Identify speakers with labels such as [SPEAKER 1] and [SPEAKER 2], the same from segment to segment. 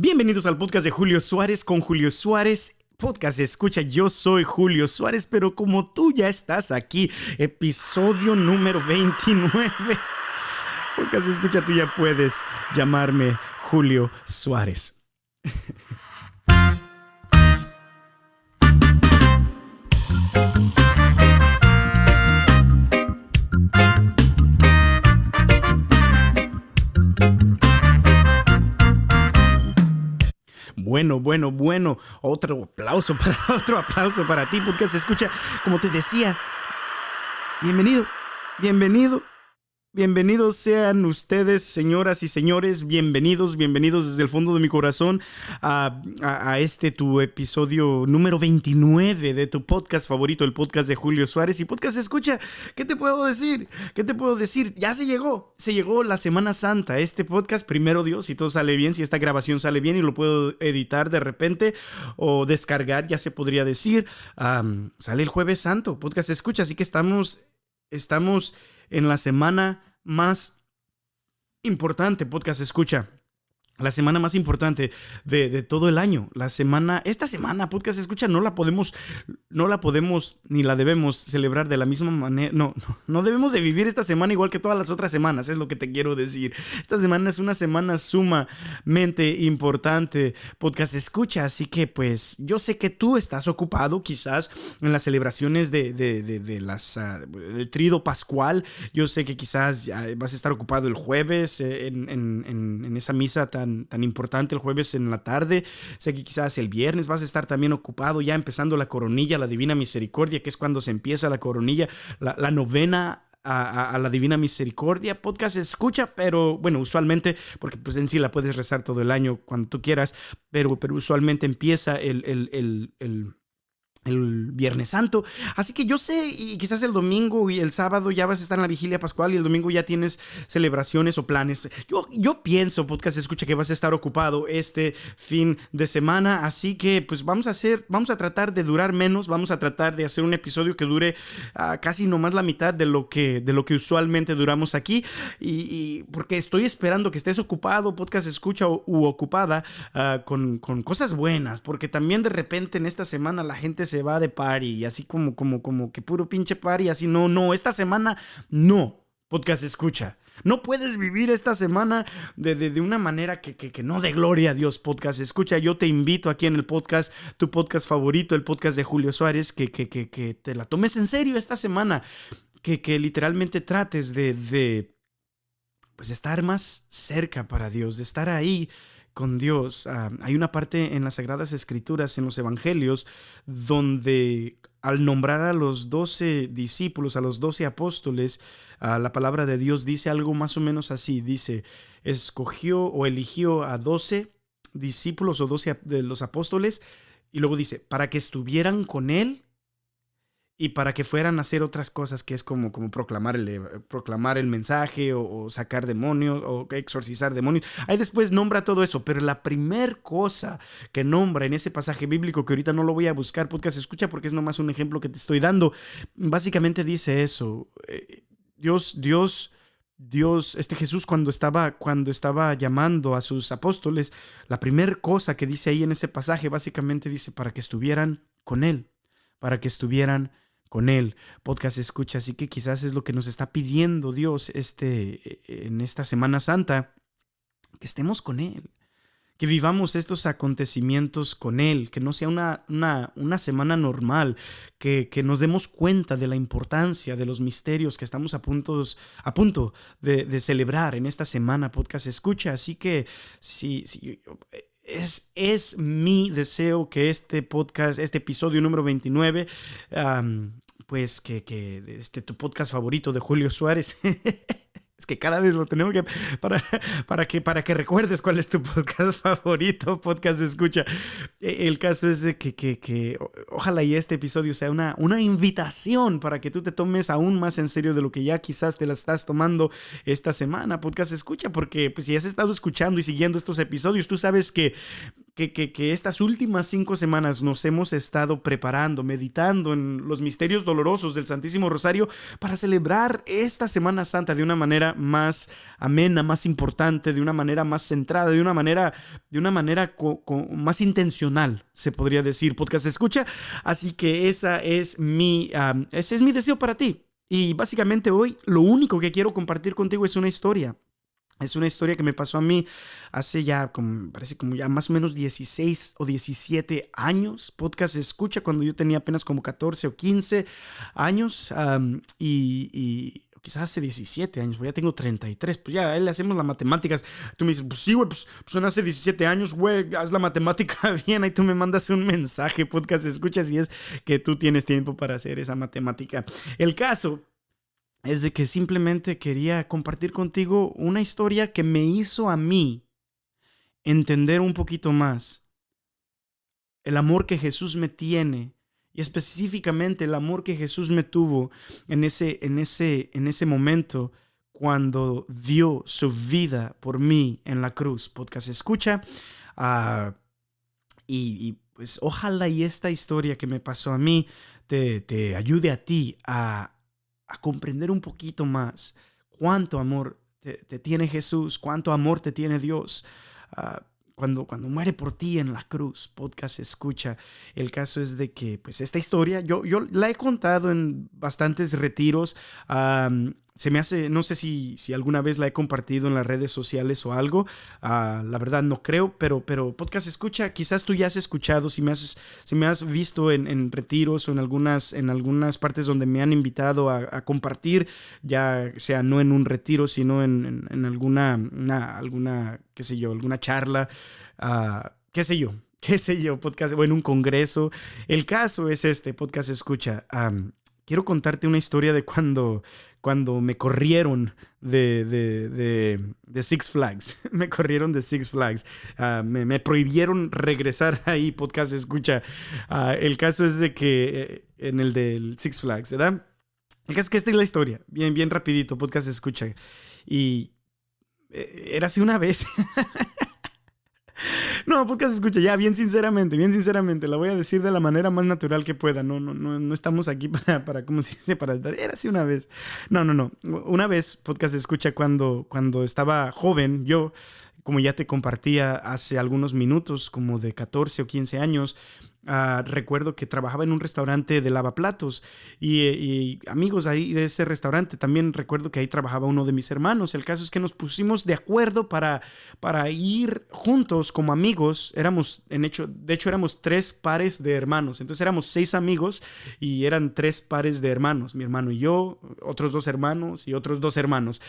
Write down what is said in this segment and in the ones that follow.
[SPEAKER 1] Bienvenidos al podcast de Julio Suárez con Julio Suárez. Podcast escucha, yo soy Julio Suárez, pero como tú ya estás aquí, episodio número 29. Podcast escucha, tú ya puedes llamarme Julio Suárez. Bueno. Otro aplauso para ti, porque se escucha, como te decía. Bienvenidos sean ustedes, señoras y señores. Bienvenidos desde el fondo de mi corazón a este tu episodio número 29 de tu podcast favorito, el podcast de Julio Suárez. Y podcast escucha, ¿qué te puedo decir? Ya se llegó la Semana Santa. Este podcast, primero Dios, si todo sale bien, si esta grabación sale bien y lo puedo editar de repente o descargar, ya se podría decir, sale el Jueves Santo, podcast escucha. Así que estamos en la semana más importante, podcast escucha. La semana más importante de todo el año. Esta semana, podcast escucha, no la podemos ni la debemos celebrar de la misma manera. No debemos de vivir esta semana igual que todas las otras semanas, es lo que te quiero decir. Esta semana es una semana sumamente importante, podcast escucha. Así que pues yo sé que tú estás ocupado quizás en las celebraciones del Tríodo Pascual. Yo sé que quizás vas a estar ocupado el jueves en esa misa tan importante el jueves en la tarde. Sé que quizás el viernes vas a estar también ocupado ya empezando la coronilla, la Divina Misericordia, que es cuando se empieza la coronilla, la novena a la Divina Misericordia. Podcast escucha, pero bueno, usualmente, porque pues en sí la puedes rezar todo el año cuando tú quieras, pero usualmente empieza el Viernes Santo. Así que yo sé, y quizás el domingo y el sábado ya vas a estar en la vigilia pascual y el domingo ya tienes celebraciones o planes. Yo pienso, podcast escucha, que vas a estar ocupado este fin de semana. Así que pues vamos a tratar de durar menos. Vamos a tratar de hacer un episodio que dure casi nomás la mitad de lo que usualmente duramos aquí. Y porque estoy esperando que estés ocupado, podcast escucha, u ocupada con cosas buenas. Porque también de repente en esta semana la gente se va de party y así como que puro pinche party, así no, esta semana no, podcast escucha. No puedes vivir esta semana de una manera que no dé gloria a Dios, podcast escucha. Yo te invito aquí en el podcast, tu podcast favorito, el podcast de Julio Suárez, que te la tomes en serio esta semana, que literalmente trates de pues estar más cerca para Dios, de estar ahí con Dios. Hay una parte en las Sagradas Escrituras, en los Evangelios, donde al nombrar a los 12 discípulos, a los 12 apóstoles, la palabra de Dios dice algo más o menos así. Dice, escogió o eligió a 12 discípulos o 12 de los apóstoles, y luego dice, para que estuvieran con él y para que fueran a hacer otras cosas, que es como proclamar el mensaje o sacar demonios o exorcizar demonios. Ahí después nombra todo eso, pero la primer cosa que nombra en ese pasaje bíblico, que ahorita no lo voy a buscar, podcast escucha, porque es nomás un ejemplo que te estoy dando, básicamente dice eso. Dios, Jesús cuando estaba llamando a sus apóstoles, la primera cosa que dice ahí en ese pasaje básicamente dice para que estuvieran con él, podcast escucha. Así que quizás es lo que nos está pidiendo Dios en esta Semana Santa, que estemos con él, que vivamos estos acontecimientos con él, que no sea una semana normal, que nos demos cuenta de la importancia de los misterios que estamos a punto de celebrar en esta semana, podcast escucha. Así que sí, es mi deseo que este podcast, este episodio número 29, pues que tu podcast favorito de Julio Suárez, es que cada vez lo tenemos que, para que recuerdes cuál es tu podcast favorito, podcast escucha. El caso es de que ojalá y este episodio sea una invitación para que tú te tomes aún más en serio de lo que ya quizás te la estás tomando esta semana, podcast escucha, porque pues si has estado escuchando y siguiendo estos episodios, tú sabes que que estas últimas 5 semanas nos hemos estado preparando, meditando en los misterios dolorosos del Santísimo Rosario para celebrar esta Semana Santa de una manera más amena, más importante, de una manera más centrada, de una manera más intencional, se podría decir, podcast escucha. Así que ese es mi deseo para ti. Y básicamente hoy lo único que quiero compartir contigo es una historia. Es una historia que me pasó a mí hace ya, parece como ya más o menos 16 o 17 años. Podcast escucha cuando yo tenía apenas como 14 o 15 años. Y quizás hace 17 años, pues ya tengo 33. Pues ya, le hacemos las matemáticas. Tú me dices, pues sí, güey, pues son hace 17 años, güey, haz la matemática bien. Ahí tú me mandas un mensaje, podcast escucha, si es que tú tienes tiempo para hacer esa matemática. El caso es de que simplemente quería compartir contigo una historia que me hizo a mí entender un poquito más el amor que Jesús me tiene y específicamente el amor que Jesús me tuvo en ese momento cuando dio su vida por mí en la cruz. Podcast escucha. Y pues ojalá y esta historia que me pasó a mí te ayude a ti a comprender un poquito más cuánto amor te tiene Jesús, cuánto amor te tiene Dios. Cuando muere por ti en la cruz, podcast escucha. El caso es de que pues esta historia yo la he contado en bastantes retiros. Se me hace, no sé si alguna vez la he compartido en las redes sociales o algo. La verdad no creo, pero podcast escucha, quizás tú ya has escuchado, si me has visto en retiros o en algunas partes donde me han invitado a compartir, ya sea no en un retiro, sino en alguna, qué sé yo, alguna charla, qué sé yo, podcast, o en un congreso. El caso es podcast escucha. Quiero contarte una historia de cuando me corrieron de Six Flags. Me corrieron de Six Flags. Me prohibieron regresar ahí, podcast escucha. El caso es de que en el del Six Flags, ¿verdad? El caso es que esta es la historia. Bien, bien rapidito, podcast escucha. Y era así una vez. No, podcast escucha, ya, bien sinceramente, la voy a decir de la manera más natural que pueda. No estamos aquí para ¿cómo se dice? Para estar, era así una vez. No. Una vez, podcast escucha, cuando estaba joven, yo, como ya te compartía hace algunos minutos, como de 14 o 15 años, recuerdo que trabajaba en un restaurante de lavaplatos y amigos ahí de ese restaurante. También recuerdo que ahí trabajaba uno de mis hermanos. El caso es que nos pusimos de acuerdo para ir juntos como amigos. De hecho éramos 3 pares de hermanos. Entonces éramos 6 amigos y eran 3 pares de hermanos. Mi hermano y yo, otros 2 hermanos y otros 2 hermanos.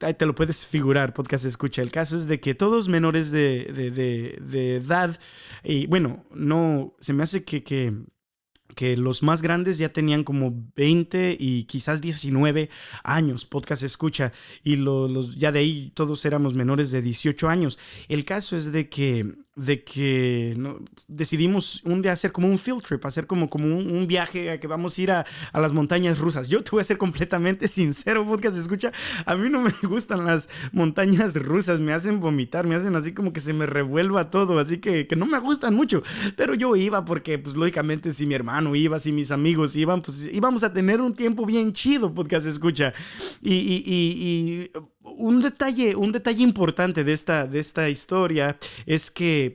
[SPEAKER 1] Ahí te lo puedes figurar, podcast escucha. El caso es de que todos menores de edad. Y bueno, no, se me hace que los más grandes ya tenían como 20 y quizás 19 años, podcast escucha, y los ya de ahí todos éramos menores de 18 años. El caso es de que ¿no? Decidimos un día hacer como un field trip, hacer como un viaje a que vamos a ir a las montañas rusas. Yo te voy a ser completamente sincero, podcast escucha, a mí no me gustan las montañas rusas, me hacen vomitar, me hacen así como que se me revuelva todo, así que no me gustan mucho, pero yo iba porque pues lógicamente si mi hermano iba, si mis amigos iban, pues íbamos a tener un tiempo bien chido, podcast escucha. Y un detalle importante de esta historia es que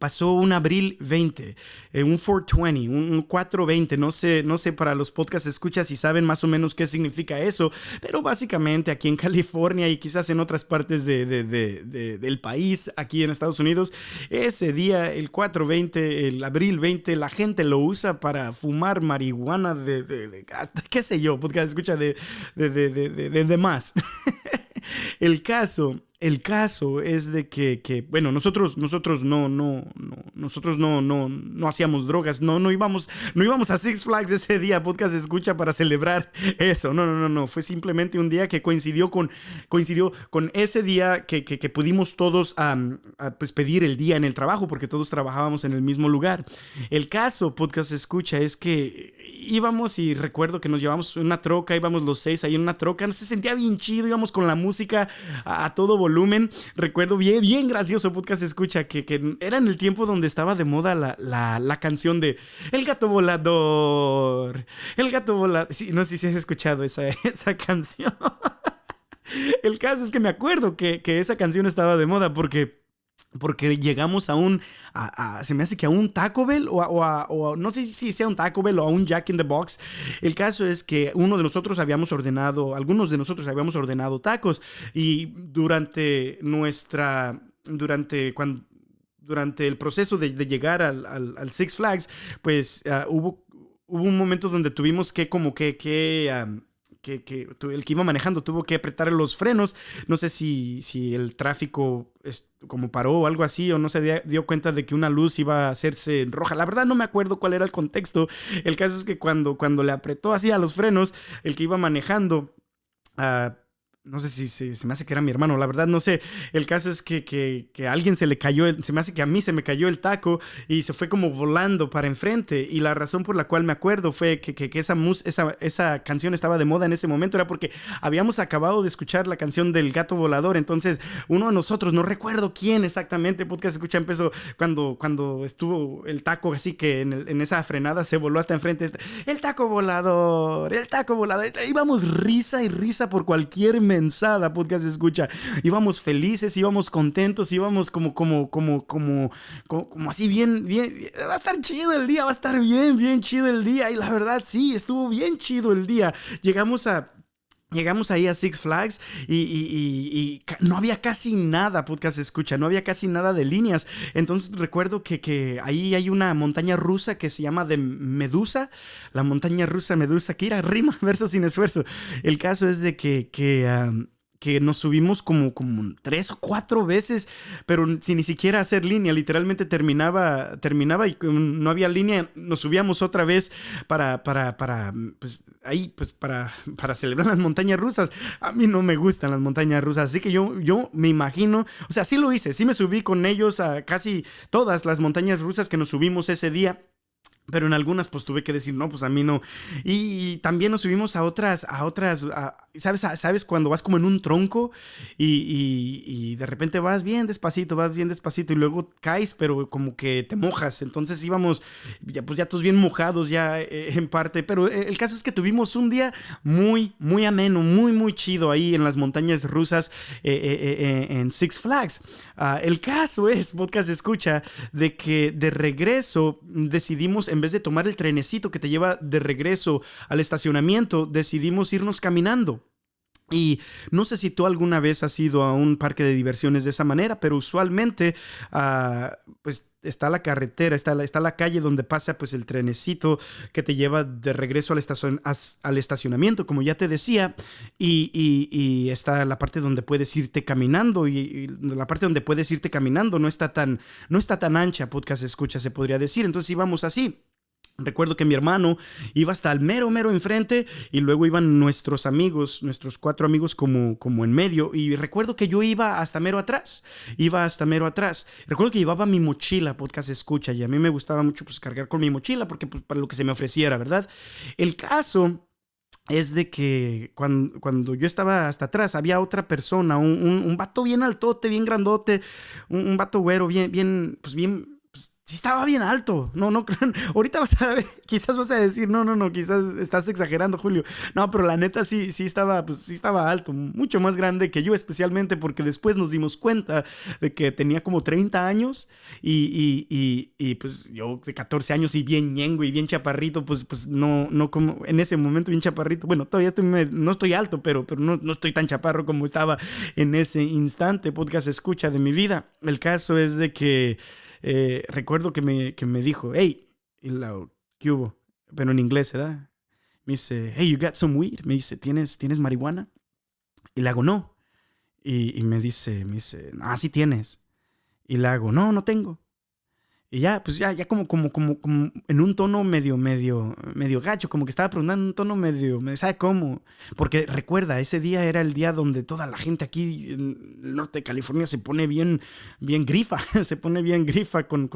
[SPEAKER 1] pasó un abril 20, un 420, un 420, no sé para los podcasts escuchas si saben más o menos qué significa eso, pero básicamente aquí en California y quizás en otras partes del país, aquí en Estados Unidos, ese día, el 420, el abril 20, la gente lo usa para fumar marihuana qué sé yo, podcast escucha de más. El caso es de que bueno, nosotros no hacíamos drogas, no íbamos a Six Flags ese día, podcast escucha, para celebrar eso. No, fue simplemente un día que coincidió con ese día que pudimos todos pues pedir el día en el trabajo porque todos trabajábamos en el mismo lugar. El caso, podcast escucha, es que íbamos y recuerdo que nos llevamos una troca, íbamos los 6 ahí en una troca, se sentía bien chido, íbamos con la música a todo volumen. Recuerdo bien gracioso, podcast escucha, que era en el tiempo donde estaba de moda la canción de El gato volador. El gato volador. Sí, no sé si has escuchado esa canción. El caso es que me acuerdo que esa canción estaba de moda porque llegamos se me hace que a un Taco Bell no sé si sea un Taco Bell o a un Jack in the Box. El caso es que algunos de nosotros habíamos ordenado tacos y durante el proceso de llegar al Six Flags, pues hubo un momento donde tuvimos que el que iba manejando tuvo que apretar los frenos. No sé si el tráfico como paró o algo así, o no se dio cuenta de que una luz iba a hacerse roja. La verdad no me acuerdo cuál era el contexto. El caso es que cuando le apretó así a los frenos, el que iba manejando... no sé si se me hace que era mi hermano, la verdad no sé. El caso es que a alguien se le cayó, se me hace que a mí se me cayó el taco y se fue como volando para enfrente. Y la razón por la cual me acuerdo fue que esa canción estaba de moda en ese momento era porque habíamos acabado de escuchar la canción del gato volador. Entonces uno de nosotros, no recuerdo quién exactamente, podcast escucha, empezó cuando estuvo el taco así que en esa frenada se voló hasta enfrente. El taco volador, el taco volador. Íbamos risa y risa por cualquier mensada, podcast escucha. Íbamos felices, íbamos contentos, íbamos como así bien, va a estar chido el día, va a estar bien chido el día. Y la verdad, sí, estuvo bien chido el día. Llegamos ahí a Six Flags y no había casi nada, podcast escucha, no había casi nada de líneas. Entonces recuerdo que ahí hay una montaña rusa que se llama de Medusa, la montaña rusa Medusa, que era rima, verso sin esfuerzo. El caso es de que nos subimos como 3 o 4 veces, pero sin ni siquiera hacer línea. Literalmente terminaba y no había línea. Nos subíamos otra vez para celebrar las montañas rusas. A mí no me gustan las montañas rusas, así que yo me imagino, o sea, sí lo hice, sí me subí con ellos a casi todas las montañas rusas que nos subimos ese día. Pero en algunas pues tuve que decir, no, pues a mí no. Y también nos subimos a otras, ¿sabes? Cuando vas como en un tronco y de repente vas bien despacito y luego caes, pero como que te mojas. Entonces íbamos ya todos bien mojados ya en parte. Pero el caso es que tuvimos un día muy ameno, muy chido ahí en las montañas rusas en Six Flags. El caso es, podcast escucha, de que de regreso decidimos, en vez de tomar el trenecito que te lleva de regreso al estacionamiento, decidimos irnos caminando. Y no sé si tú alguna vez has ido a un parque de diversiones de esa manera, pero usualmente pues está la carretera, está la calle donde pasa pues el trenecito que te lleva de regreso al estacionamiento, como ya te decía, y está la parte donde puedes irte caminando, y la parte donde puedes irte caminando no está tan ancha, podcast escucha, se podría decir. Entonces íbamos así. Recuerdo que mi hermano iba hasta el mero enfrente y luego iban nuestros 4 amigos como en medio, y recuerdo que yo iba hasta mero atrás. Recuerdo que llevaba mi mochila, podcast escucha, y a mí me gustaba mucho pues cargar con mi mochila porque pues, para lo que se me ofreciera, ¿verdad? El caso es de que cuando yo estaba hasta atrás había otra persona, un vato bien altote, bien grandote, un vato güero, bien, pues bien. Sí estaba bien alto. No, ahorita quizás vas a decir, no, quizás estás exagerando, Julio. No, pero la neta sí estaba alto, mucho más grande que yo, especialmente porque después nos dimos cuenta de que tenía como 30 años y pues yo de 14 años y bien ñengo y bien chaparrito, pues no como en ese momento bien chaparrito. Bueno, todavía no estoy alto, pero no estoy tan chaparro como estaba en ese instante, podcast escucha de mi vida. El caso es de que recuerdo que me dijo, hey, ¿qué hubo? Pero en inglés, ¿verdad? Me dice, hey, you got some weed? Me dice, ¿tienes marihuana? Y le hago, no. Y me dice, sí tienes. Y le hago, no tengo. Y ya, pues ya como en un tono medio gacho, como que estaba preguntando en un tono medio, ¿sabe cómo? Porque recuerda, ese día era el día donde toda la gente aquí en el norte de California se pone bien grifa, se pone bien grifa con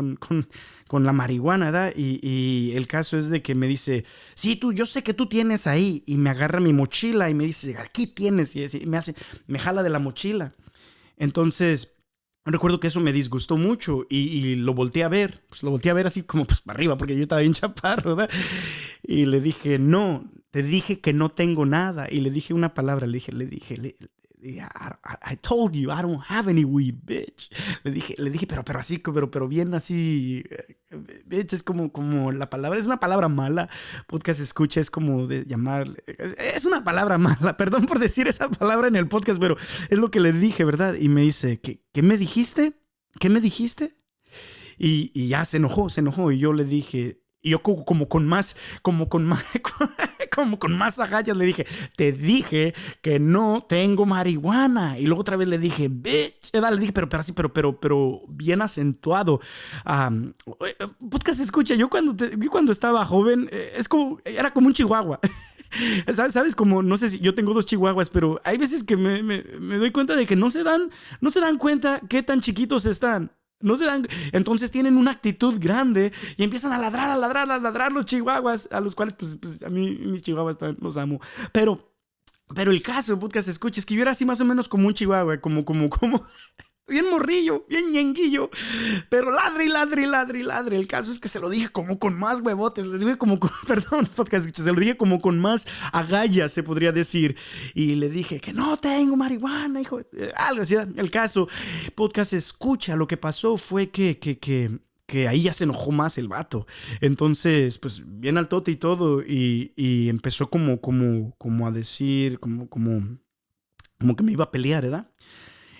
[SPEAKER 1] la marihuana, ¿verdad? Y el caso es de que me dice, sí, yo sé que tú tienes ahí, y me agarra mi mochila y me dice, aquí tienes, y me jala de la mochila. Entonces, recuerdo que eso me disgustó mucho y lo volteé a ver. Pues lo volteé a ver así como pues para arriba porque yo estaba bien chaparro, ¿verdad? Y le dije, no, te dije que no tengo nada. Y le dije una palabra, I told you I don't have any weed, bitch. Le dije, pero así, pero bien así, bitch, es como la palabra, es una palabra mala. Podcast escucha, es como de llamar, es una palabra mala. Perdón por decir esa palabra en el podcast, pero es lo que le dije, ¿verdad? Y me dice, ¿qué me dijiste? ¿Qué me dijiste? Y ya se enojó. Y yo le dije, y yo como con más, como con más agallas le dije, te dije que no tengo marihuana. Y luego otra vez le dije, bitch. Le dije, pero bien acentuado. Podcast escucha, yo cuando estaba joven, era como un chihuahua. ¿Sabes? Como, no sé si yo tengo 2 chihuahuas, pero hay veces que me doy cuenta de que no se dan cuenta qué tan chiquitos están. No se dan, entonces tienen una actitud grande y empiezan a ladrar los chihuahuas, a los cuales pues a mí mis chihuahuas los amo. Pero el caso de podcast escucha es que yo era así más o menos como un chihuahua, como bien morrillo, bien ñenguillo, pero ladre. El caso es que se lo dije como con más huevotes, le dije perdón, podcast escucha, se lo dije como con más agallas, se podría decir. Y le dije que no tengo marihuana, hijo, algo así. El caso, podcast escucha, lo que pasó fue que ahí ya se enojó más el vato. Entonces, pues, bien al tote y todo, y empezó como a decir, como que me iba a pelear, ¿verdad?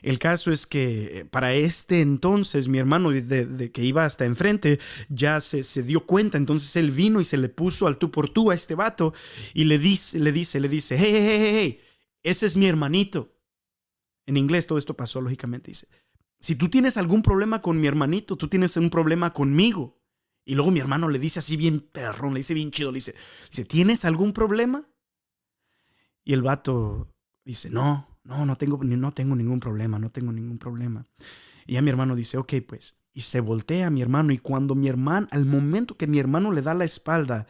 [SPEAKER 1] El caso es que para este entonces mi hermano de que iba hasta enfrente ya se dio cuenta. Entonces él vino y se le puso al tú por tú a este vato y le dice, hey, ese es mi hermanito. En inglés todo esto pasó lógicamente. Dice, si tú tienes algún problema con mi hermanito, tú tienes un problema conmigo. Y luego mi hermano le dice así bien perrón, le dice bien chido, le dice, ¿tienes algún problema? Y el vato dice, no tengo ningún problema. Y ya mi hermano dice, ok, pues. Y se voltea a mi hermano. Y al momento que mi hermano le da la espalda,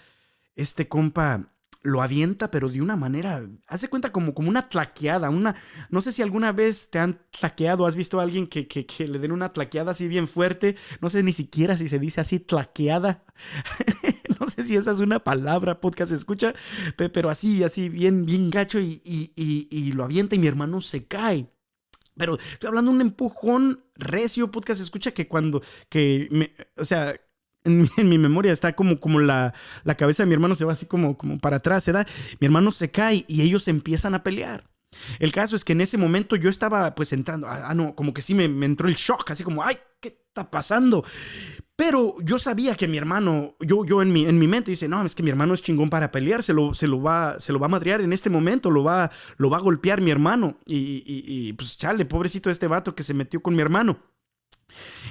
[SPEAKER 1] este compa lo avienta, pero de una manera, hace cuenta como una tlaqueada. No sé si alguna vez te han tlaqueado, has visto a alguien que le den una tlaqueada así bien fuerte. No sé ni siquiera si se dice así, tlaqueada. No sé si esa es una palabra, podcast escucha, pero así, bien gacho y lo avienta y mi hermano se cae. Pero estoy hablando de un empujón recio, podcast escucha, o sea, en mi memoria está como la cabeza de mi hermano se va así como para atrás, ¿verdad? Mi hermano se cae y ellos empiezan a pelear. El caso es que en ese momento yo estaba pues entrando, no, como que sí me entró el shock, así como, ay, ¿qué está pasando? Pero yo sabía que mi hermano, yo en mi mente dice, no, es que mi hermano es chingón para pelear, se lo va a madrear en este momento, lo va a golpear mi hermano. Y pues chale, pobrecito este vato que se metió con mi hermano.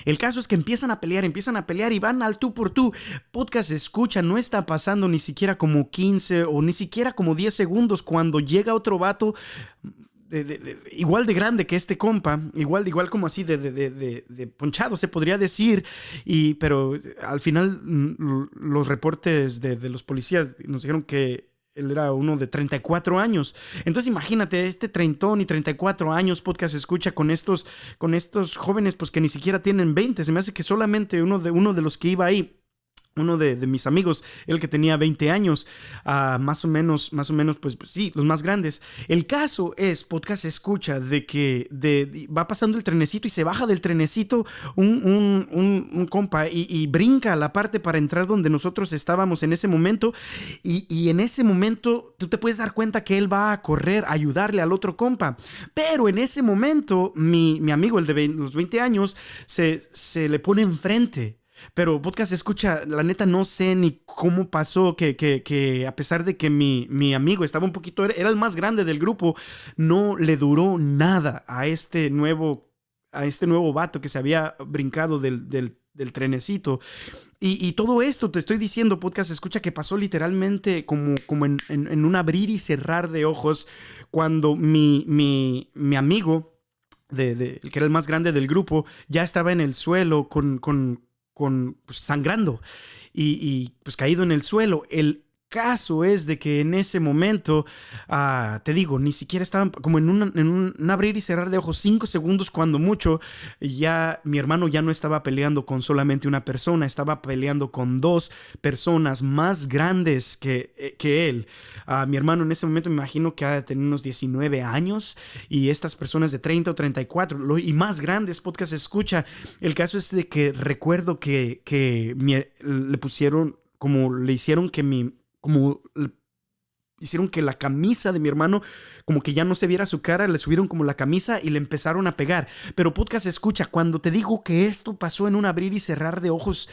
[SPEAKER 1] El caso es que empiezan a pelear y van al tú por tú. Podcast escucha, no está pasando ni siquiera como 15 o ni siquiera como 10 segundos cuando llega otro vato igual de grande que este compa, igual como así de ponchado se podría decir, pero al final los reportes de los policías nos dijeron que él era uno de 34 años. Entonces imagínate, este treintón y 34 años, podcast escucha con estos jóvenes pues que ni siquiera tienen 20. Se me hace que solamente uno de los que iba ahí, uno de mis amigos, el que tenía 20 años, más o menos, pues sí, los más grandes. El caso es, podcast escucha, de que va pasando el trenecito y se baja del trenecito un compa y brinca a la parte para entrar donde nosotros estábamos en ese momento. Y en ese momento tú te puedes dar cuenta que él va a correr a ayudarle al otro compa. Pero en ese momento mi amigo, el de los 20 años, se le pone enfrente. Pero podcast escucha, la neta no sé ni cómo pasó que a pesar de que mi amigo estaba un poquito, era el más grande del grupo, no le duró nada a este nuevo vato que se había brincado del trenecito. Y todo esto te estoy diciendo, podcast escucha, que pasó literalmente como en un abrir y cerrar de ojos cuando mi amigo, el que era el más grande del grupo, ya estaba en el suelo pues, sangrando y pues caído en el suelo. caso es de que en ese momento, te digo, ni siquiera estaban como en un abrir y cerrar de ojos, 5 segundos cuando mucho, ya mi hermano ya no estaba peleando con solamente una persona, estaba peleando con dos personas más grandes que él. Mi hermano en ese momento me imagino que ha de tener unos 19 años y estas personas de 30 o 34 y más grandes, podcast escucha. El caso es de que recuerdo que le pusieron, como le hicieron que como hicieron que la camisa de mi hermano, como que ya no se viera su cara, le subieron como la camisa y le empezaron a pegar. Pero podcast escucha, cuando te digo que esto pasó en un abrir y cerrar de ojos,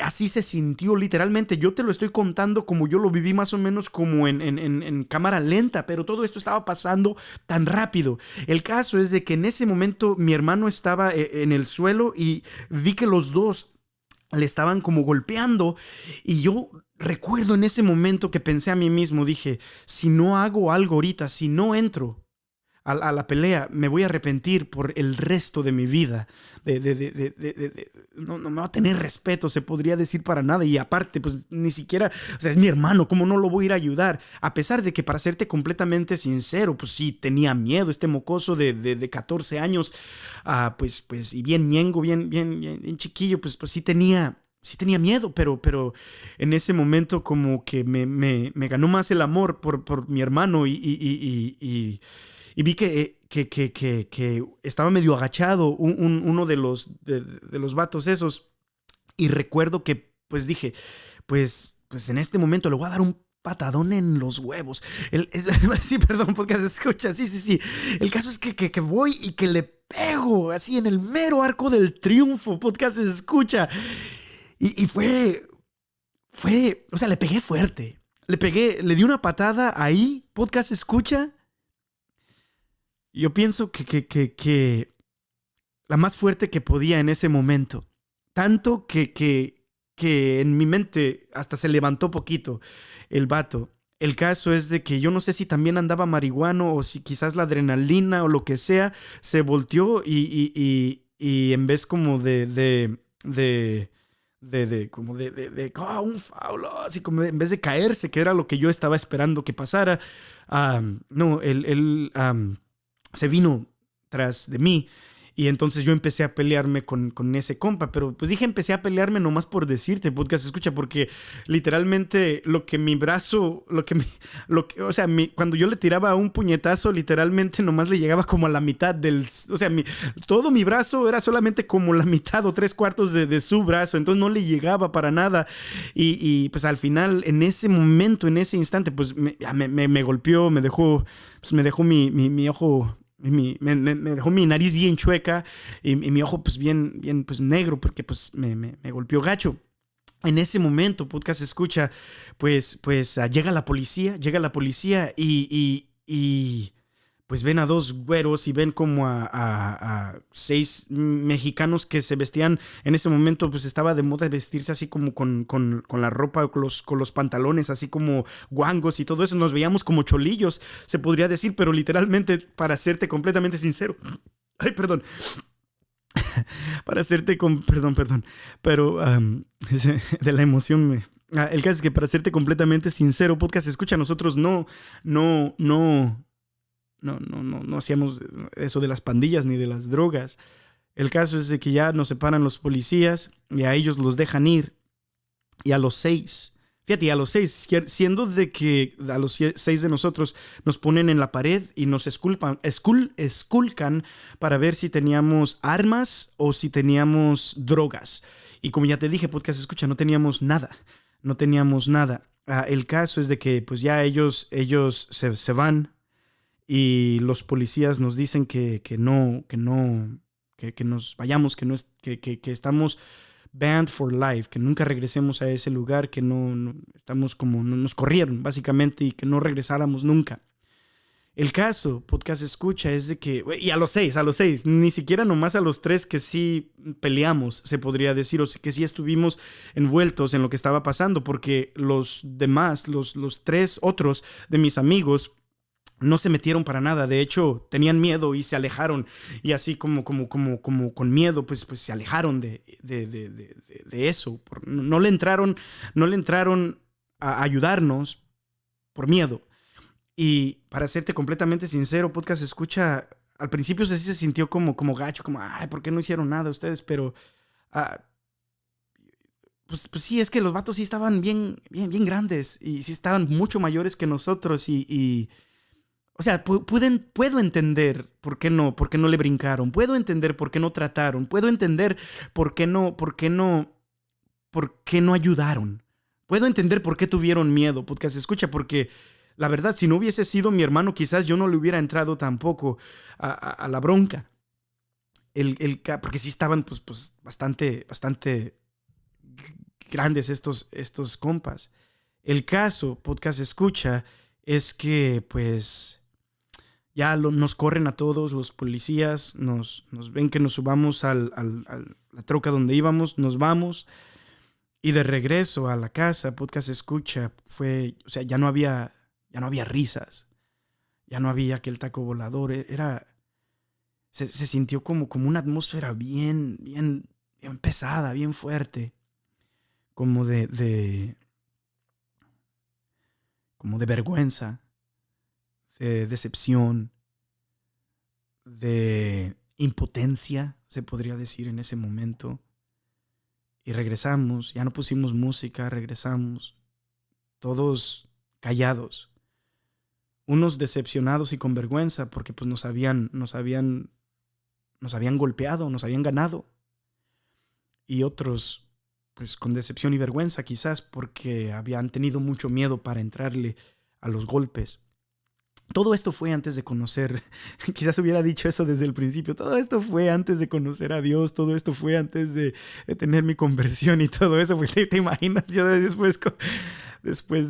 [SPEAKER 1] así se sintió literalmente. Yo te lo estoy contando como yo lo viví más o menos como en cámara lenta, pero todo esto estaba pasando tan rápido. El caso es de que en ese momento mi hermano estaba en el suelo y vi que los dos le estaban como golpeando y yo recuerdo en ese momento que pensé a mí mismo, dije, si no hago algo ahorita, si no entro a la pelea, me voy a arrepentir por el resto de mi vida. No me va a tener respeto, se podría decir, para nada. Y aparte, pues ni siquiera, o sea, es mi hermano, ¿cómo no lo voy a ir a ayudar? A pesar de que, para serte completamente sincero, pues sí, tenía miedo este mocoso de 14 años, pues, y bien ñengo, bien chiquillo, pues sí tenía miedo, pero en ese momento como que me ganó más el amor por mi hermano y vi que estaba medio agachado uno de los vatos esos. Y recuerdo que pues dije, pues en este momento le voy a dar un patadón en los huevos. Sí, perdón, podcast escucha, sí. El caso es que voy y que le pego así en el mero arco del triunfo, podcast escucha. Y o sea, le pegué fuerte. Le di una patada ahí, podcast escucha. Yo pienso que la más fuerte que podía en ese momento. Tanto que en mi mente hasta se levantó poquito el vato. El caso es de que yo no sé si también andaba marihuano o si quizás la adrenalina o lo que sea se volteó y en vez como un foul, así como en vez de caerse, que era lo que yo estaba esperando que pasara, no, él se vino tras de mí. Y entonces yo empecé a pelearme con ese compa, pero pues dije empecé a pelearme nomás por decirte, podcast escucha, porque literalmente o sea, cuando yo le tiraba un puñetazo, literalmente nomás le llegaba como a la mitad o sea, todo mi brazo era solamente como la mitad o 3/4 de su brazo, entonces no le llegaba para nada. Pues al final, en ese momento, en ese instante, pues me golpeó, me dejó mi ojo. Me dejó mi nariz bien chueca y mi ojo pues bien pues negro porque pues me golpeó gacho. En ese momento, podcast escucha, pues llega la policía y pues ven a dos güeros y ven como a 6 mexicanos que se vestían en ese momento, pues estaba de moda vestirse así como con la ropa, con los pantalones así como guangos y todo eso. Nos veíamos como cholillos, se podría decir, pero literalmente, para serte completamente sincero, ay, perdón, perdón, pero de la emoción el caso es que, para serte completamente sincero, podcast escucha, nosotros no hacíamos eso de las pandillas ni de las drogas. El caso es de que ya nos separan los policías y a ellos los dejan ir. Y a los 6, fíjate, a los 6, siendo de que a los 6 de nosotros nos ponen en la pared y nos esculcan para ver si teníamos armas o si teníamos drogas. Y como ya te dije, podcast escucha, no teníamos nada. El caso es de que pues ya ellos se van. Y los policías nos dicen que nos vayamos, que estamos banned for life, que nunca regresemos a ese lugar, que no estamos como, nos corrieron básicamente y que no regresáramos nunca. El caso, podcast escucha, es de que, y a los seis, ni siquiera nomás a los 3 que sí peleamos, se podría decir, o que sí estuvimos envueltos en lo que estaba pasando, porque los demás, los 3 otros de mis amigos, no se metieron para nada. De hecho, tenían miedo y se alejaron. Y así como con miedo, pues se alejaron de eso. No le entraron a ayudarnos por miedo. Y para serte completamente sincero, Podcast Escucha, al principio sí se sintió como gacho, como, ay, ¿por qué no hicieron nada ustedes? Pero, uh, pues sí, es que los vatos sí estaban bien grandes y sí estaban mucho mayores que nosotros y o sea, puedo entender por qué no le brincaron, puedo entender por qué no trataron, puedo entender por qué no ayudaron. Puedo entender por qué tuvieron miedo, Podcast Escucha, porque la verdad, si no hubiese sido mi hermano, quizás yo no le hubiera entrado tampoco a la bronca. Porque sí estaban pues bastante grandes estos compas. El caso, Podcast Escucha, es que pues ya nos corren a todos los policías, nos ven que nos subamos a la troca donde íbamos, nos vamos y de regreso a la casa, Podcast Escucha, o sea, ya no había risas, ya no había aquel taco volador, se sintió como una atmósfera bien pesada, bien fuerte, como como de vergüenza, de decepción, de impotencia, se podría decir en ese momento. Y regresamos, ya no pusimos música, regresamos, todos callados, unos decepcionados y con vergüenza porque pues nos habían golpeado, nos habían ganado, y otros pues con decepción y vergüenza quizás porque habían tenido mucho miedo para entrarle a los golpes. Todo esto fue antes de conocer, quizás hubiera dicho eso desde el principio, todo esto fue antes de conocer a Dios, todo esto fue antes de tener mi conversión y todo eso, porque te imaginas yo después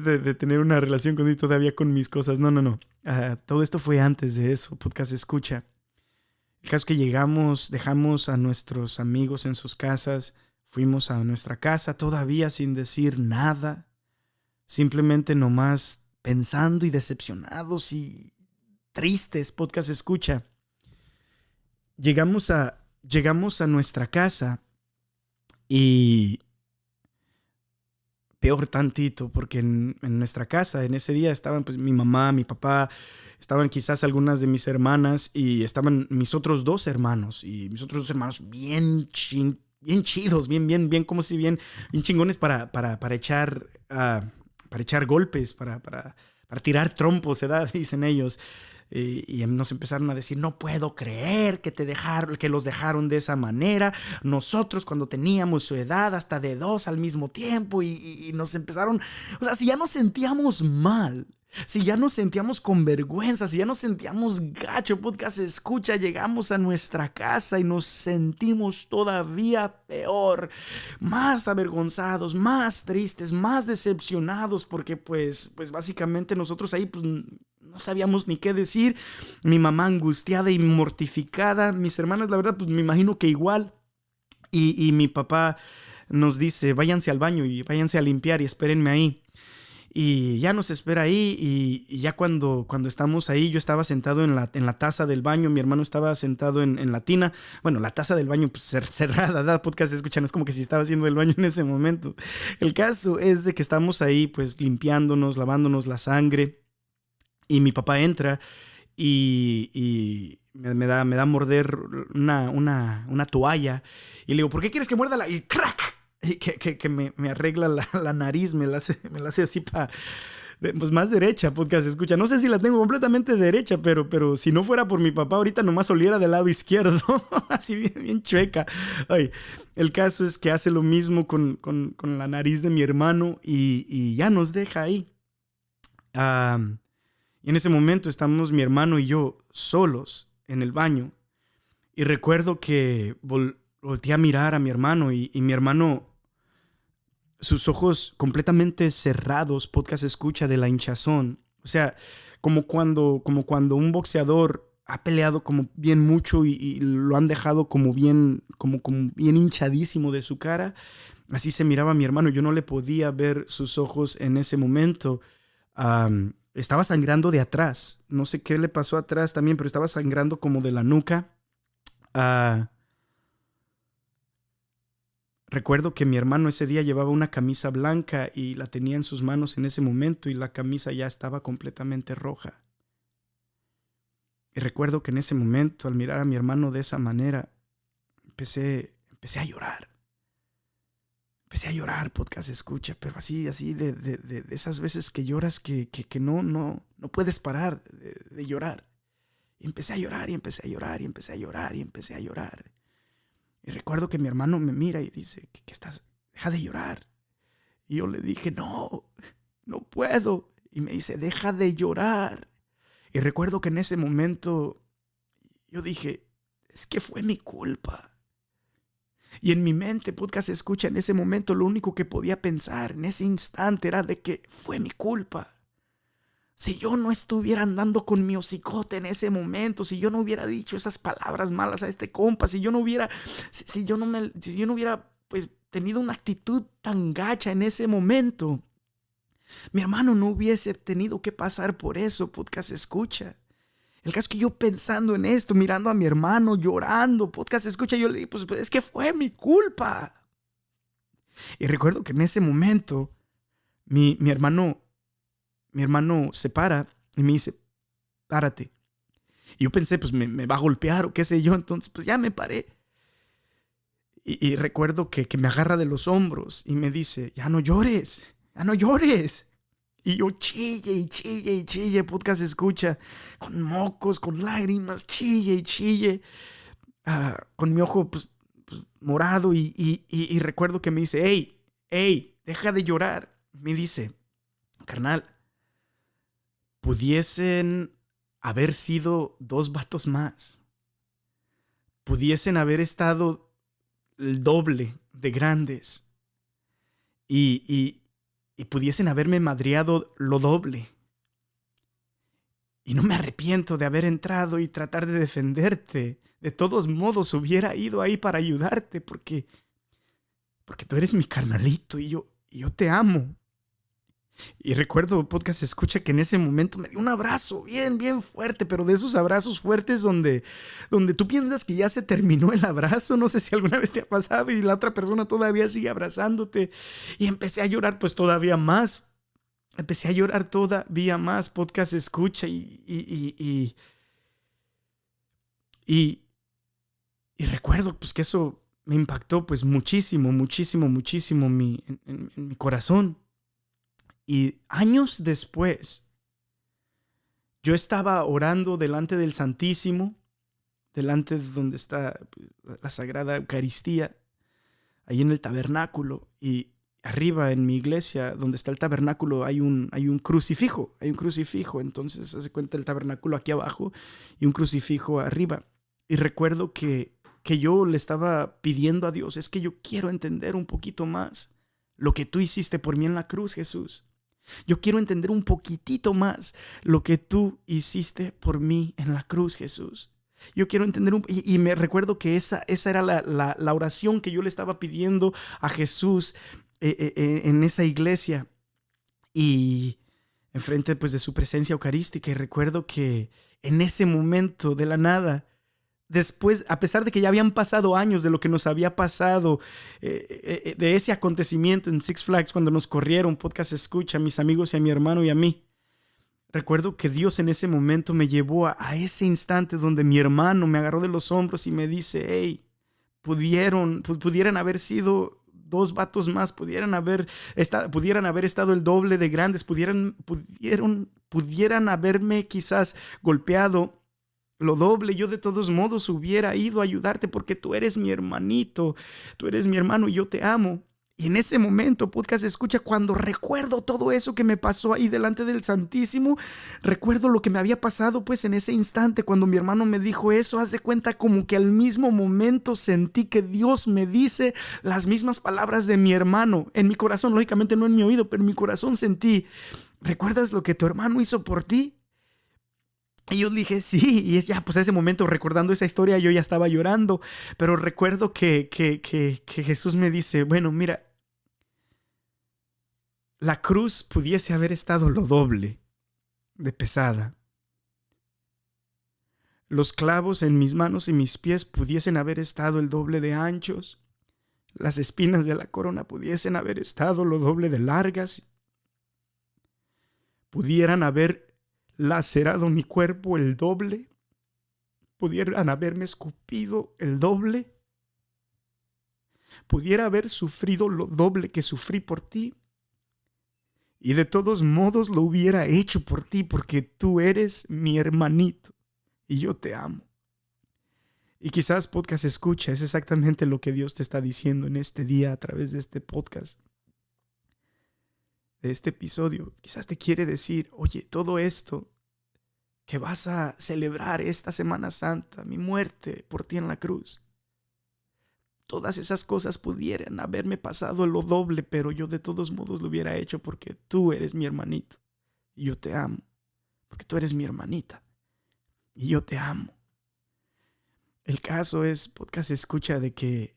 [SPEAKER 1] de tener una relación con Dios todavía con mis cosas, no. Todo esto fue antes de eso, Podcast Escucha. El caso es que llegamos, dejamos a nuestros amigos en sus casas, fuimos a nuestra casa todavía sin decir nada, simplemente nomás pensando y decepcionados y tristes, Podcast Escucha. Llegamos a nuestra casa y peor tantito, porque en nuestra casa en ese día estaban pues mi mamá, mi papá, estaban quizás algunas de mis hermanas y estaban mis otros dos hermanos. Y mis otros dos hermanos bien chidos, bien, como si bien chingones para echar... para echar golpes, para tirar trompos, ¿verdad? Dicen ellos. Y nos empezaron a decir, no puedo creer que los dejaron de esa manera. Nosotros cuando teníamos su edad, hasta de 2 al mismo tiempo, y nos empezaron, o sea, si ya nos sentíamos mal, si ya nos sentíamos con vergüenza, si ya nos sentíamos gacho, Podcast Escucha, llegamos a nuestra casa y nos sentimos todavía peor, más avergonzados, más tristes, más decepcionados, porque pues básicamente nosotros ahí pues no sabíamos ni qué decir. Mi mamá angustiada y mortificada, mis hermanas la verdad pues me imagino que igual, y mi papá nos dice, váyanse al baño y váyanse a limpiar y espérenme ahí. Y ya nos espera ahí y ya cuando estamos ahí, yo estaba sentado en la taza del baño, mi hermano estaba sentado en la tina. Bueno, la taza del baño pues cerrada, ¿da? Podcast Escuchan, es como que si estaba haciendo el baño en ese momento. El caso es de que estamos ahí pues limpiándonos, lavándonos la sangre y mi papá entra y me da a morder una toalla y le digo, ¿por qué quieres que muerda la...? Y ¡crack! Y que me arregla la nariz, me la hace así pues más derecha, Podcast Escucha. No sé si la tengo completamente derecha, pero si no fuera por mi papá, ahorita nomás oliera del lado izquierdo, así bien chueca. Ay, el caso es que hace lo mismo con la nariz de mi hermano y ya nos deja ahí. Y en ese momento estamos mi hermano y yo solos en el baño. Y recuerdo que volteé a mirar a mi hermano y mi hermano... sus ojos completamente cerrados, Podcast Escucha, de la hinchazón. O sea, como cuando un boxeador ha peleado como bien mucho y lo han dejado como bien hinchadísimo de su cara. Así se miraba mi hermano. Yo no le podía ver sus ojos en ese momento. Estaba sangrando de atrás. No sé qué le pasó atrás también, pero estaba sangrando como de la nuca. Recuerdo que mi hermano ese día llevaba una camisa blanca y la tenía en sus manos en ese momento y la camisa ya estaba completamente roja. Y recuerdo que en ese momento, al mirar a mi hermano de esa manera, empecé a llorar. Empecé a llorar, podcast escucha, pero así de esas veces que lloras que no puedes parar de llorar. Y empecé a llorar y empecé a llorar y empecé a llorar y empecé a llorar. Y recuerdo que mi hermano me mira y dice, ¿qué estás? Deja de llorar. Y yo le dije, no puedo. Y me dice, deja de llorar. Y recuerdo que en ese momento yo dije, es que fue mi culpa. Y en mi mente, podcast escucha, en ese momento lo único que podía pensar en ese instante era de que fue mi culpa. Si yo no estuviera andando con mi hocicote en ese momento, si yo no hubiera dicho esas palabras malas a este compa, si yo no hubiera pues tenido una actitud tan gacha en ese momento, mi hermano no hubiese tenido que pasar por eso, podcast escucha. El caso es que yo pensando en esto, mirando a mi hermano, llorando, podcast escucha, yo le dije, pues es que fue mi culpa. Y recuerdo que en ese momento mi hermano se para y me dice, párate. Y yo pensé, pues me va a golpear o qué sé yo, entonces pues ya me paré. Y recuerdo que me agarra de los hombros y me dice, ya no llores. Y yo chille y chille y chille, podcast escucha, con mocos, con lágrimas, chille y chille, con mi ojo pues morado y recuerdo que me dice, hey, deja de llorar. Me dice, carnal, pudiesen haber sido 2 vatos más. Pudiesen haber estado el doble de grandes. Y pudiesen haberme madreado lo doble. Y no me arrepiento de haber entrado y tratar de defenderte. De todos modos, hubiera ido ahí para ayudarte porque tú eres mi carnalito y yo te amo. Y recuerdo, podcast escucha, que en ese momento me dio un abrazo bien fuerte, pero de esos abrazos fuertes donde tú piensas que ya se terminó el abrazo. No sé si alguna vez te ha pasado y la otra persona todavía sigue abrazándote. Y empecé a llorar pues todavía más. Podcast escucha, y recuerdo pues que eso me impactó pues muchísimo en mi corazón. Y años después, yo estaba orando delante del Santísimo, delante de donde está la Sagrada Eucaristía, ahí en el tabernáculo, y arriba en mi iglesia, donde está el tabernáculo, hay un crucifijo, entonces se cuenta el tabernáculo aquí abajo y un crucifijo arriba. Y recuerdo que yo le estaba pidiendo a Dios, es que yo quiero entender un poquito más lo que tú hiciste por mí en la cruz, Jesús. Yo quiero entender un poquitito más lo que tú hiciste por mí en la cruz, Jesús. Yo quiero entender y me recuerdo que esa era la oración que yo le estaba pidiendo a Jesús en esa iglesia y enfrente pues de su presencia eucarística. Y recuerdo que en ese momento de la nada, después, a pesar de que ya habían pasado años de lo que nos había pasado, de ese acontecimiento en Six Flags cuando nos corrieron, podcast escucha, a mis amigos y a mi hermano y a mí, recuerdo que Dios en ese momento me llevó a ese instante donde mi hermano me agarró de los hombros y me dice, hey, pudieran haber sido 2 vatos más, pudieran haber estado el doble de grandes, pudieran haberme quizás golpeado lo doble. Yo de todos modos hubiera ido a ayudarte porque tú eres mi hermanito, tú eres mi hermano y yo te amo. Y en ese momento, podcast escucha, cuando recuerdo todo eso que me pasó ahí delante del Santísimo, recuerdo lo que me había pasado pues en ese instante cuando mi hermano me dijo eso. Haz de cuenta como que al mismo momento sentí que Dios me dice las mismas palabras de mi hermano en mi corazón, lógicamente no en mi oído, pero en mi corazón sentí, ¿recuerdas lo que tu hermano hizo por ti? Y yo dije, sí, y es ya, pues a ese momento, recordando esa historia, yo ya estaba llorando, pero recuerdo que Jesús me dice, bueno, mira, la cruz pudiese haber estado lo doble de pesada. Los clavos en mis manos y mis pies pudiesen haber estado el doble de anchos. las espinas de la corona pudiesen haber estado lo doble de largas, pudieran haber lacerado mi cuerpo el doble, pudieran haberme escupido el doble, pudiera haber sufrido lo doble que sufrí por ti, y de todos modos lo hubiera hecho por ti, porque tú eres mi hermanito y yo te amo. Y quizás podcast escucha, es exactamente lo que Dios te está diciendo en este día a través de este podcast, de este episodio. Quizás te quiere decir, oye, todo esto que vas a celebrar esta Semana Santa, mi muerte por ti en la cruz, todas esas cosas pudieran haberme pasado lo doble, pero yo de todos modos lo hubiera hecho porque tú eres mi hermanito y yo te amo, porque tú eres mi hermanita y yo te amo. El caso es, podcast escucha, de que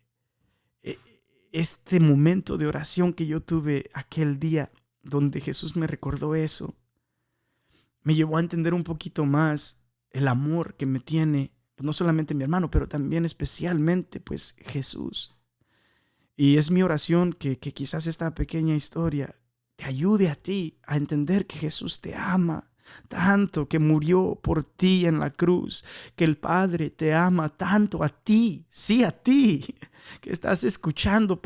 [SPEAKER 1] este momento de oración que yo tuve aquel día donde Jesús me recordó eso, me llevó a entender un poquito más el amor que me tiene, no solamente mi hermano, pero también especialmente pues Jesús. Y es mi oración que quizás esta pequeña historia te ayude a ti a entender que Jesús te ama tanto, que murió por ti en la cruz, que el Padre te ama tanto a ti, sí a ti, que estás escuchando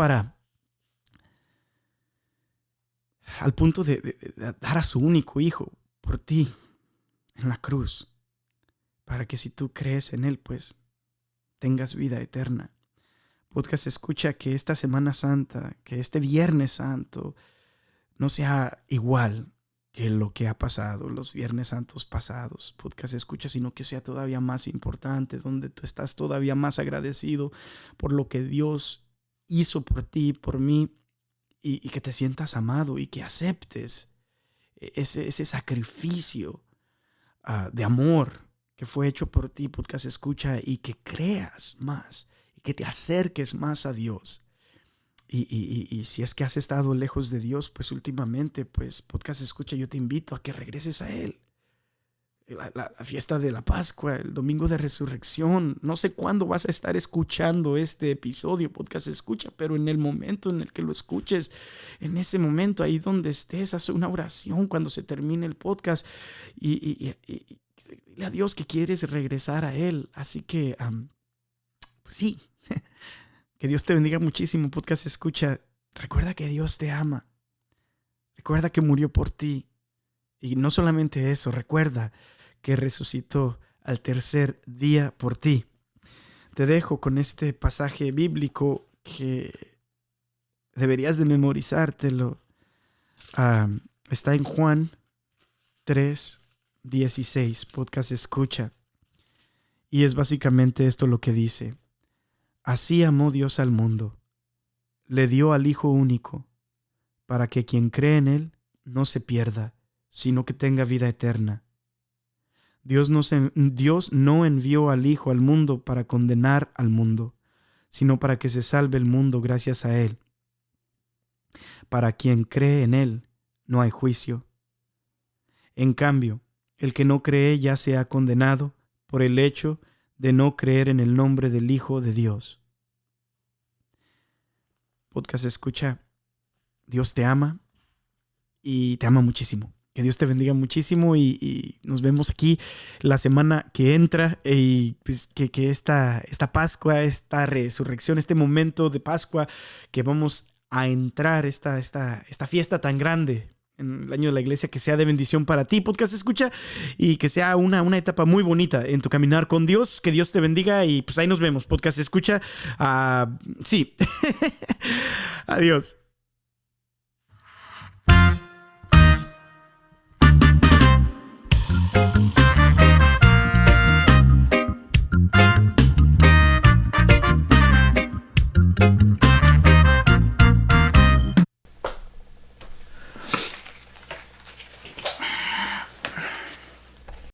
[SPEAKER 1] al punto de dar a su único hijo por ti en la cruz, para que si tú crees en él, pues tengas vida eterna. Podcast escucha, que esta Semana Santa, que este Viernes Santo no sea igual que lo que ha pasado los Viernes Santos pasados. Podcast escucha, sino que sea todavía más importante, donde tú estás todavía más agradecido por lo que Dios hizo por ti, por mí, y que te sientas amado y que aceptes ese sacrificio de amor que fue hecho por ti. Podcast escucha, y que creas más y que te acerques más a Dios. Y si es que has estado lejos de Dios, pues últimamente, pues podcast escucha, yo te invito a que regreses a Él. La fiesta de la Pascua, el domingo de resurrección, no sé cuándo vas a estar escuchando este episodio, podcast escucha, pero en el momento en el que lo escuches, en ese momento, ahí donde estés, haz una oración cuando se termine el podcast y dile a Dios que quieres regresar a Él. Así que, pues sí. Que Dios te bendiga muchísimo, podcast escucha. Recuerda que Dios te ama. Recuerda que murió por ti. Y no solamente eso, recuerda que resucitó al tercer día por ti. Te dejo con este pasaje bíblico que deberías de memorizártelo. Está en Juan 3:16, podcast escucha. Y es básicamente esto lo que dice. Así amó Dios al mundo, le dio al Hijo único, para que quien cree en Él no se pierda, sino que tenga vida eterna. Dios no envió al Hijo al mundo para condenar al mundo, sino para que se salve el mundo gracias a Él. Para quien cree en Él no hay juicio. En cambio, el que no cree ya se ha condenado por el hecho de no creer en el nombre del Hijo de Dios. Podcast escucha, Dios te ama y te ama muchísimo. Que Dios te bendiga muchísimo y nos vemos aquí la semana que entra, y pues que esta Pascua, esta resurrección, este momento de Pascua que vamos a entrar, esta fiesta tan grande en el año de la iglesia, que sea de bendición para ti, podcast escucha, y que sea una etapa muy bonita en tu caminar con Dios. Que Dios te bendiga y pues ahí nos vemos, podcast escucha. Sí. Adiós.